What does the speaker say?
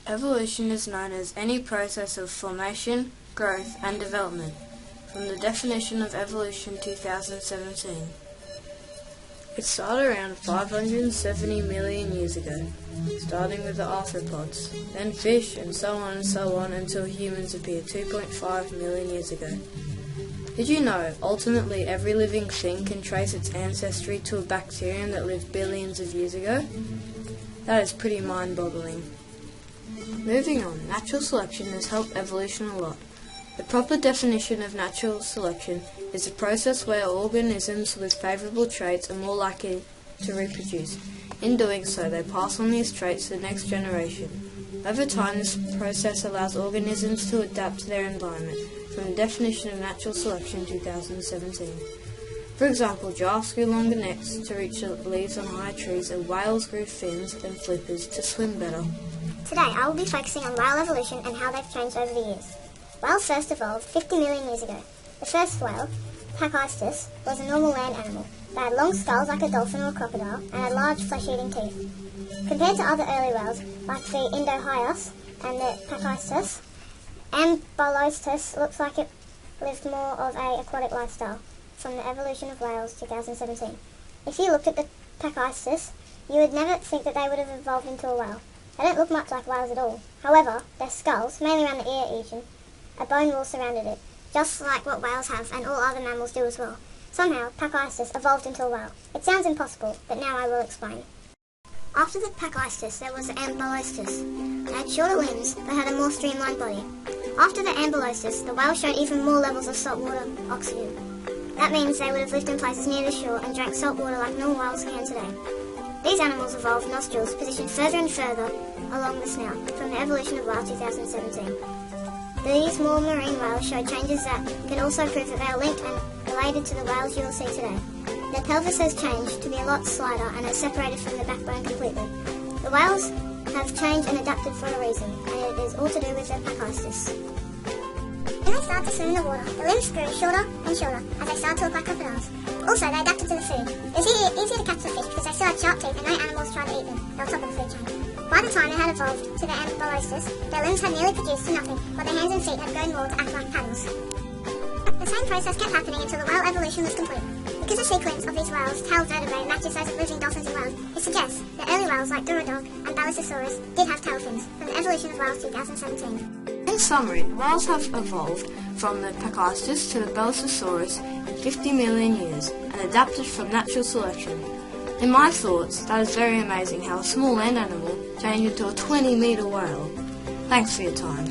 Evolution is known as any process of formation, growth and development, from the definition of Evolution 2017. It started around 570 million years ago, starting with the arthropods, then fish and so on until humans appeared 2.5 million years ago. Did you know, ultimately every living thing can trace its ancestry to a bacterium that lived billions of years ago? That is pretty mind-boggling. Moving on, natural selection has helped evolution a lot. The proper definition of natural selection is a process where organisms with favourable traits are more likely to reproduce. In doing so, they pass on these traits to the next generation. Over time, this process allows organisms to adapt to their environment, from the definition of natural selection 2017. For example, giraffes grew longer necks to reach the leaves on higher trees, and whales grew fins and flippers to swim better. Today I will be focusing on whale evolution and how they've changed over the years. Whales first evolved 50 million years ago. The first whale, Pachycetus, was a normal land animal. They had long skulls like a dolphin or a crocodile and had large flesh-eating teeth. Compared to other early whales like the Indohyus and the Pachycetus, Ambolostus looks like it lived more of an aquatic lifestyle. From the Evolution of Whales 2017. If you looked at the Pachycetus, you would never think that they would have evolved into a whale. They don't look much like whales at all. However, their skulls, mainly around the ear region, a bone wall surrounded it, just like what whales have and all other mammals do as well. Somehow, Pachycetus evolved into a whale. It sounds impossible, but now I will explain. After the Pachycetus, there was the Ambolostus. They had shorter limbs, but had a more streamlined body. After the Ambolostus, the whale showed even more levels of saltwater oxygen. That means they would have lived in places near the shore and drank salt water like normal whales can today. These animals evolved nostrils positioned further and further along the snout from the Evolution of Whales 2017. These more marine whales show changes that can also prove that they are linked and related to the whales you will see today. Their pelvis has changed to be a lot slighter and is separated from the backbone completely. The whales have changed and adapted for a reason, and it is all to do with their Pachycetus. When they started to swim in the water, the limbs grew shorter and shorter as they started to look like crocodiles. Also, they adapted to the food. It was easier to catch the fish because they still had sharp teeth and no animals tried to eat them. They were top of the food chain. By the time they had evolved to the Ambolostus, their limbs had nearly produced to nothing, while their hands and feet had grown more to act like paddles. The same process kept happening until the whale evolution was complete. Because the sequence of these whales' tail vertebrae matches those of living dolphins and whales, it suggests that early whales like Durodog and Basilosaurus did have tail fins, from the Evolution of Whales 2017. In summary, whales have evolved from the Pachycetus to the Basilosaurus in 50 million years and adapted from natural selection. In my thoughts, that is very amazing how a small land animal changed into a 20-metre whale. Thanks for your time.